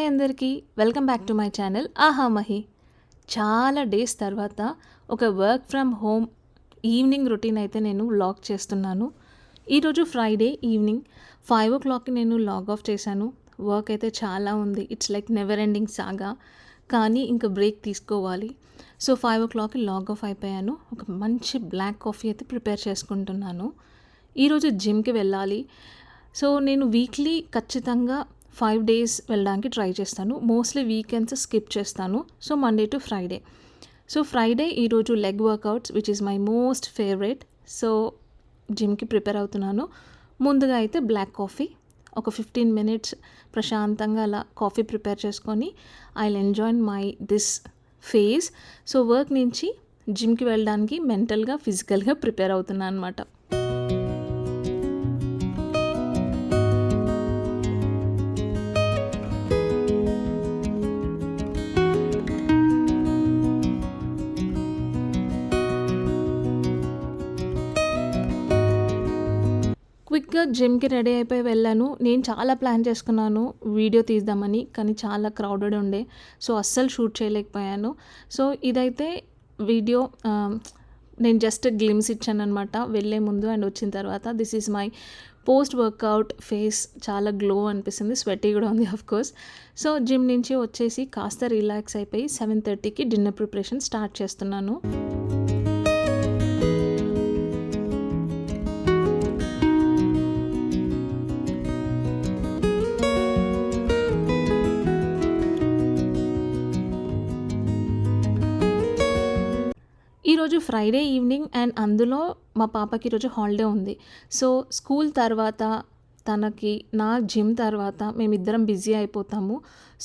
Hi అందరికీ, welcome back to my channel ఆహా మహి. చాలా డేస్ తర్వాత ఒక work from home evening routine అయితే నేను వ్లాగ్ చేస్తున్నాను. ఈరోజు ఫ్రైడే ఈవినింగ్ 5 o'clockకి నేను లాగ్ ఆఫ్ చేశాను. వర్క్ అయితే చాలా ఉంది, ఇట్స్ లైక్ నెవర్ ఎండింగ్ సాగా. కానీ ఇంకా బ్రేక్ తీసుకోవాలి. సో 5 o'clockకి లాగ్ ఆఫ్ అయిపోయాను. ఒక మంచి బ్లాక్ కాఫీ అయితే ప్రిపేర్ చేసుకుంటున్నాను. ఈరోజు జిమ్కి వెళ్ళాలి. సో నేను వీక్లీ ఖచ్చితంగా 5 days వెళ్ళడానికి ట్రై చేస్తాను. మోస్ట్లీ వీకెండ్స్ స్కిప్ చేస్తాను. So Monday to Friday. So Friday ఈరోజు leg workouts which is my most favourite. So జిమ్కి ప్రిపేర్ అవుతున్నాను. ముందుగా అయితే బ్లాక్ కాఫీ ఒక 15 minutes ప్రశాంతంగా అలా కాఫీ ప్రిపేర్ చేసుకొని I will enjoy my this phase. So work నుంచి జిమ్కి వెళ్ళడానికి మెంటల్గా ఫిజికల్గా ప్రిపేర్ అవుతున్నాను అనమాట. క్విక్గా జిమ్కి రెడీ అయిపోయి వెళ్ళాను. నేను చాలా ప్లాన్ చేసుకున్నాను వీడియో తీద్దామని, కానీ చాలా క్రౌడెడ్ ఉండే, సో అస్సలు షూట్ చేయలేకపోయాను. సో ఇదైతే వీడియో నేను జస్ట్ గ్లిమ్స్ ఇచ్చాను అనమాట వెళ్ళే ముందు అండ్ వచ్చిన తర్వాత. This is my post workout face. చాలా గ్లో అనిపిస్తుంది, స్వెటీ కూడా ఉంది ఆఫ్ కోర్స్. సో జిమ్ నుంచి వచ్చేసి కాస్త రిలాక్స్ అయిపోయి 7:30కి డిన్నర్ ప్రిపరేషన్ స్టార్ట్ చేస్తున్నాను. ఈరోజు ఫ్రైడే ఈవినింగ్ అండ్ అందులో మా పాపకి ఈరోజు హాలిడే ఉంది. సో స్కూల్ తర్వాత తనకి నా జిమ్ తర్వాత మేమిద్దరం బిజీ అయిపోతాము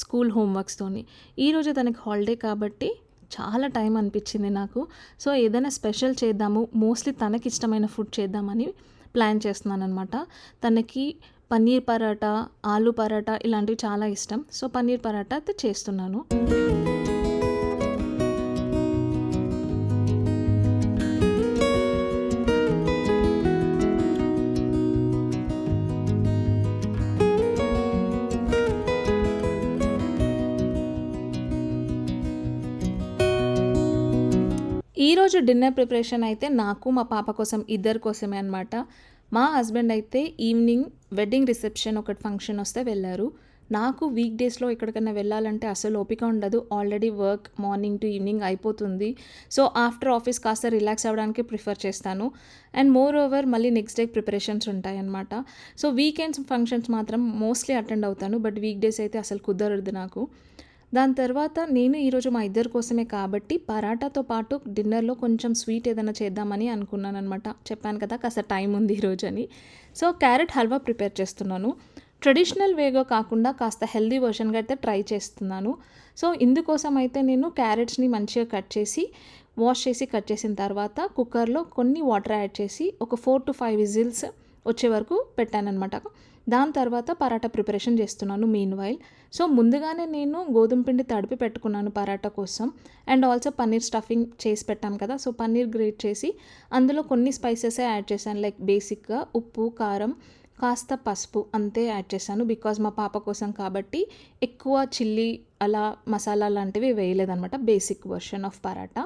స్కూల్ హోంవర్క్స్తోని. ఈరోజు తనకి హాలిడే కాబట్టి చాలా టైం అనిపించింది నాకు. సో ఏదైనా స్పెషల్ చేద్దాము, మోస్ట్లీ తనకి ఇష్టమైన ఫుడ్ చేద్దామని ప్లాన్ చేస్తున్నాను అనమాట. తనకి పన్నీర్ పరాటా, ఆలు పరాటా ఇలాంటివి చాలా ఇష్టం. సో పన్నీర్ పరాటా అయితే చేస్తున్నాను. ఈరోజు డిన్నర్ ప్రిపరేషన్ అయితే నాకు మా పాప కోసం ఇద్దరి కోసమే అనమాట. మా హస్బెండ్ అయితే ఈవినింగ్ వెడ్డింగ్ రిసెప్షన్ ఒకటి ఫంక్షన్ వస్తే వెళ్ళారు. నాకు వీక్ డేస్లో ఎక్కడికైనా వెళ్ళాలంటే అసలు ఓపిక ఉండదు. Already work morning to evening అయిపోతుంది. సో ఆఫ్టర్ ఆఫీస్ కాస్త రిలాక్స్ అవ్వడానికి ప్రిఫర్ చేస్తాను. అండ్ మోర్ ఓవర్ మళ్ళీ నెక్స్ట్ డే ప్రిపరేషన్స్ ఉంటాయన్నమాట. సో వీకెండ్స్ ఫంక్షన్స్ మాత్రం మోస్ట్లీ అటెండ్ అవుతాను, బట్ వీక్ డేస్ అయితే అసలు కుదరదు నాకు. దాని తర్వాత నేను ఈరోజు మా ఇద్దరి కోసమే కాబట్టి పరాటాతో పాటు డిన్నర్లో కొంచెం స్వీట్ ఏదైనా చేద్దామని అనుకున్నాను అనమాట. చెప్పాను కదా కాస్త టైం ఉంది ఈరోజు అని. సో క్యారెట్ హల్వా ప్రిపేర్ చేస్తున్నాను. ట్రెడిషనల్ వేగా కాకుండా కాస్త హెల్దీ వర్షన్గా అయితే ట్రై చేస్తున్నాను. సో ఇందుకోసం అయితే నేను క్యారెట్స్ని మంచిగా వాష్ చేసి కట్ చేసిన తర్వాత కుక్కర్లో కొన్ని వాటర్ యాడ్ చేసి ఒక 4 to 5 విజిల్స్ వచ్చే వరకు పెట్టానమాట. దాని తర్వాత పరాటా ప్రిపరేషన్ చేస్తున్నాను మీన్ వైల్. సో ముందుగానే నేను గోధుమ పిండి తడిపి పెట్టుకున్నాను పరాటా కోసం. అండ్ ఆల్సో పన్నీర్ స్టఫింగ్ చేసి పెట్టాం కదా, సో పన్నీర్ గ్రేట్ చేసి అందులో కొన్ని స్పైసెసే యాడ్ చేశాను. లైక్ బేసిక్గా ఉప్పు, కారం, కాస్త పసుపు అంతే యాడ్ చేశాను. బికాజ్ మా పాప కోసం కాబట్టి ఎక్కువ చిల్లీ అలా మసాలా లాంటివి వేయలేదన్నమాట. Basic version of paratha.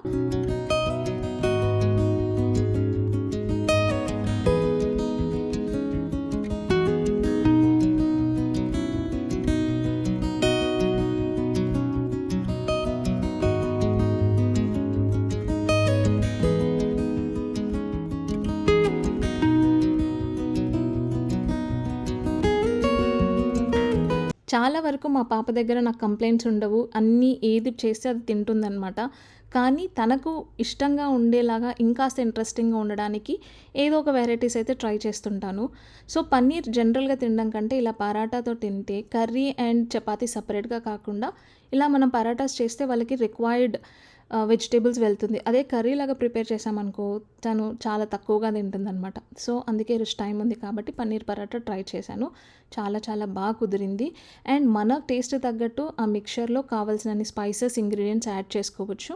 చాలా వరకు మా పాప దగ్గర నాకు కంప్లైంట్స్ ఉండవు. అన్నీ ఏది చేస్తే అది తింటుందనమాట. కానీ తనకు ఇష్టంగా ఉండేలాగా ఇంకాస్త ఇంట్రెస్టింగ్గా ఉండడానికి ఏదో ఒక వెరైటీస్ అయితే ట్రై చేస్తుంటాను. సో పన్నీర్ జనరల్గా తినడం కంటే ఇలా పరాటాతో తింటే కర్రీ అండ్ చపాతీ సపరేట్గా కాకుండా ఇలా మనం పరాటాస్ చేస్తే వాళ్ళకి రిక్వైర్డ్ వెజిటేబుల్స్ వెళ్తుంది. అదే కర్రీలాగా ప్రిపేర్ చేసామనుకో తను చాలా తక్కువగా తింటుందన్నమాట. సో అందుకే ఈరోజు టైం ఉంది కాబట్టి పన్నీర్ పరాటా ట్రై చేశాను. చాలా చాలా బాగా కుదిరింది. అండ్ మన టేస్ట్ తగ్గట్టు ఆ మిక్చర్లో కావాల్సినన్ని స్పైసెస్ ఇంగ్రీడియంట్స్ యాడ్ చేసుకోవచ్చు.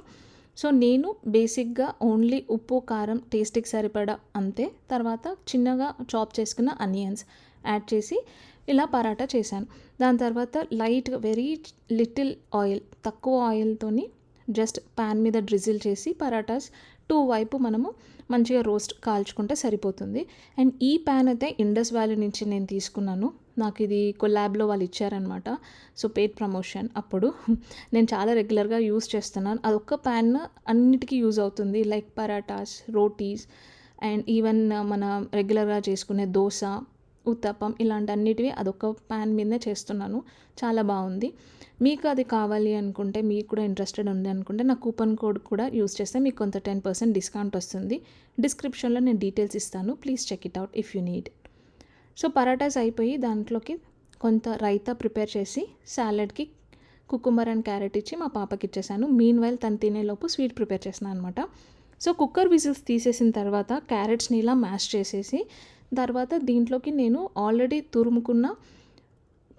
సో నేను బేసిక్గా ఓన్లీ ఉప్పు, కారం, టేస్ట్కి సరిపడా అంతే. తర్వాత చిన్నగా చాప్ చేసుకున్న ఆనియన్స్ యాడ్ చేసి ఇలా పరాటా చేశాను. దాని తర్వాత లైట్గా వెరీ లిటిల్ ఆయిల్, తక్కువ ఆయిల్తోని జస్ట్ ప్యాన్ మీద డ్రిజిల్ చేసి పరాటాస్ 2 వైపు మనము మంచిగా రోస్ట్ కాల్చుకుంటే సరిపోతుంది. అండ్ ఈ ప్యాన్ అయితే ఇండస్ వ్యాలీ నుంచి నేను తీసుకున్నాను. నాకు ఇది కొలాబ్లో వాళ్ళు ఇచ్చారనమాట. సో పెయిడ్ ప్రమోషన్ అప్పుడు. నేను చాలా రెగ్యులర్గా యూస్ చేస్తున్నాను. అదొక్క ప్యాన్ అన్నిటికీ యూజ్ అవుతుంది. Like parathas, rotis and even మన రెగ్యులర్గా చేసుకునే దోశ, ఉత్తప్పం ఇలాంటి అన్నిటివి అదొక ప్యాన్ మీదనే చేస్తున్నాను. చాలా బాగుంది. మీకు అది కావాలి అనుకుంటే, మీకు కూడా ఇంట్రెస్టెడ్ ఉంది అనుకుంటే నా కూపన్ కోడ్ కూడా యూస్ చేస్తే మీకు కొంత 10% డిస్కౌంట్ వస్తుంది. డిస్క్రిప్షన్లో నేను డీటెయిల్స్ ఇస్తాను. Please check it out if you need. So parathas అయిపోయి దాంట్లోకి కొంత రైతా ప్రిపేర్ చేసి సాలెడ్కి కుకుంబర్ అండ్ క్యారెట్ ఇచ్చి మా పాపకి ఇచ్చేసాను. మీన్ వైల్ తను తినేలోపు స్వీట్ ప్రిపేర్ చేసాను అనమాట. సో కుక్కర్ విజిల్స్ తీసేసిన తర్వాత క్యారెట్స్ని ఇలా మ్యాష్ చేసేసి తర్వాత దీంట్లోకి నేను ఆల్రెడీ తురుముకున్న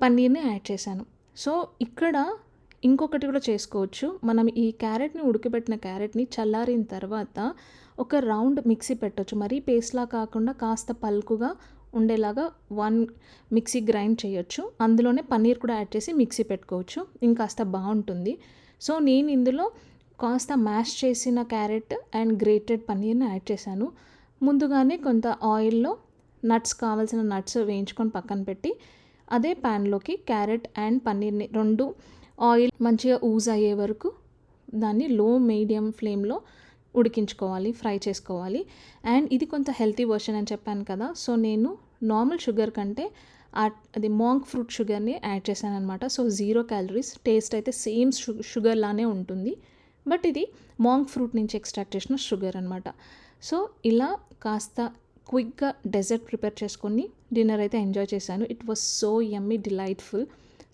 పన్నీర్ని యాడ్ చేశాను. సో ఇక్కడ ఇంకొకటి కూడా చేసుకోవచ్చు. మనం ఈ క్యారెట్ని ఉడకబెట్టిన క్యారెట్ని చల్లారిన తర్వాత ఒక రౌండ్ మిక్సీ పెట్టవచ్చు. మరీ పేస్ట్లా కాకుండా కాస్త పల్కుగా ఉండేలాగా 1 మిక్సీ గ్రైండ్ చేయొచ్చు. అందులోనే పన్నీర్ కూడా యాడ్ చేసి మిక్సీ పెట్టుకోవచ్చు. ఇంకాస్త బాగుంటుంది. సో నేను ఇందులో కాస్త మ్యాష్ చేసిన క్యారెట్ అండ్ గ్రేటెడ్ పన్నీర్ని యాడ్ చేశాను. ముందుగానే కొంత ఆయిల్లో నట్స్, కావాల్సిన నట్స్ వేయించుకొని పక్కన పెట్టి అదే ప్యాన్లోకి క్యారెట్ అండ్ పన్నీర్ని 2 ఆయిల్ మంచిగా ఊజ్ అయ్యే వరకు దాన్ని లో మీడియం ఫ్లేమ్లో ఉడికించుకోవాలి, ఫ్రై చేసుకోవాలి. అండ్ ఇది కొంత హెల్తీ వర్షన్ అని చెప్పాను కదా. సో నేను నార్మల్ షుగర్ కంటే అది మాంక్ ఫ్రూట్ షుగర్ని యాడ్ చేశాను అనమాట. సో 0 క్యాలరీస్, టేస్ట్ అయితే సేమ్ షుగర్ లానే ఉంటుంది. బట్ ఇది మాంక్ ఫ్రూట్ నుంచి ఎక్స్ట్రాక్ట్ చేసిన షుగర్ అనమాట. సో ఇలా కాస్త క్విక్గా డెజర్ట్ ప్రిపేర్ చేసుకొని డిన్నర్ అయితే ఎంజాయ్ చేశాను. It was so yummy, delightful.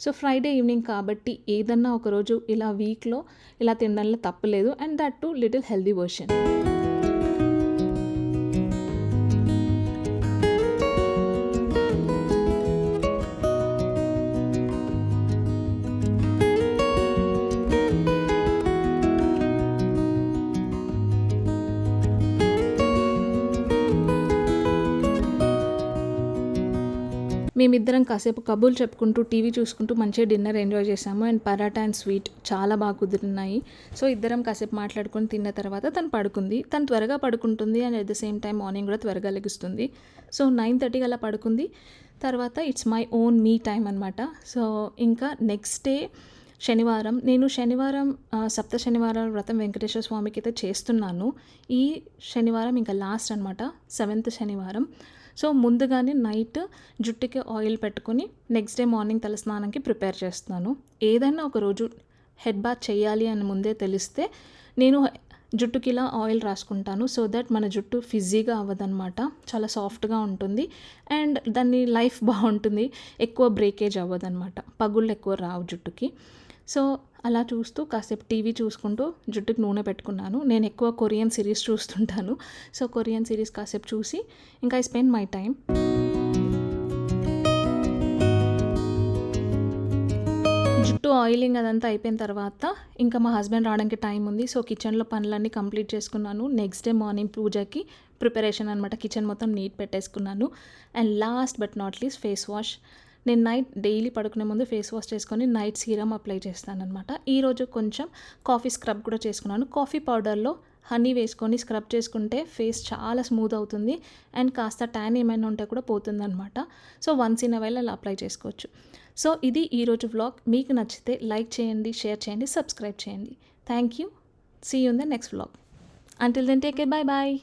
So Friday evening కాబట్టి ఏదన్నా ఒకరోజు ఇలా వీక్లో ఇలా తినడంలో తప్పలేదు. And that to little healthy version. మేమిద్దరం కాసేపు కబుర్లు చెప్పుకుంటూ టీవీ చూసుకుంటూ మంచిగా డిన్నర్ ఎంజాయ్ చేసాము. అండ్ పరాటా అండ్ స్వీట్ చాలా బాగా కుదిరినాయి. సో ఇద్దరం కాసేపు మాట్లాడుకొని తిన్న తర్వాత తను పడుకుంది. తను త్వరగా పడుకుంటుంది and at the same time morning కూడా త్వరగా లెగుస్తుంది. సో 9:30 అలా పడుకుంది. తర్వాత it's my own me time అనమాట. సో ఇంకా నెక్స్ట్ డే శనివారం, నేను శనివారం సప్త శనివారాల వ్రతం వెంకటేశ్వర స్వామికి అయితే చేస్తున్నాను. ఈ శనివారం ఇంకా లాస్ట్ అనమాట, 7th శనివారం. సో ముందుగానే నైట్ జుట్టుకి ఆయిల్ పెట్టుకొని నెక్స్ట్ డే మార్నింగ్ తలస్నానంకి ప్రిపేర్ చేస్తున్నాను. ఏదైనా ఒక రోజు హెడ్ బాత్ చేయాలి అని ముందే తెలిస్తే నేను జుట్టుకి ఇలా ఆయిల్ రాసుకుంటాను. సో దట్ మన జుట్టు ఫిజీగా అవ్వదన్నమాట, చాలా సాఫ్ట్గా ఉంటుంది అండ్ దాన్ని లైఫ్ బాగుంటుంది, ఎక్కువ బ్రేకేజ్ అవ్వదన్నమాట, పగుళ్ళు ఎక్కువ రావు జుట్టుకి. సో అలా చూస్తూ కాసేపు టీవీ చూసుకుంటూ జుట్టుకి నూనె పెట్టుకున్నాను. నేను ఎక్కువ కొరియన్ సిరీస్ చూస్తుంటాను. సో కొరియన్ సిరీస్ కాసేపు చూసి ఇంకా ఐ స్పెండ్ మై టైం. జుట్టు ఆయిలింగ్ అదంతా అయిపోయిన తర్వాత ఇంకా మా హస్బెండ్ రావడానికి టైం ఉంది. సో కిచెన్లో పనులన్నీ కంప్లీట్ చేసుకున్నాను. నెక్స్ట్ డే మార్నింగ్ పూజకి ప్రిపరేషన్ అనమాట. కిచెన్ మొత్తం నీట్ పెట్టేసుకున్నాను. And last but not least face wash. నేను నైట్ డైలీ పడుకునే ముందు ఫేస్ వాష్ చేసుకొని నైట్ సీరమ్ అప్లై చేస్తానన్నమాట. ఈరోజు కొంచెం కాఫీ స్క్రబ్ కూడా చేసుకున్నాను. కాఫీ పౌడర్లో హనీ వేసుకొని స్క్రబ్ చేసుకుంటే ఫేస్ చాలా స్మూత్ అవుతుంది అండ్ కాస్త ట్యాన్ ఏమైనా ఉంటే కూడా పోతుందన్నమాట. So once in a while అలా అప్లై చేసుకోవచ్చు. సో ఇది ఈరోజు వ్లాగ్. మీకు నచ్చితే లైక్ చేయండి, షేర్ చేయండి, సబ్స్క్రైబ్ చేయండి. Thank you. See you in the next vlog. Until then take care. Bye bye.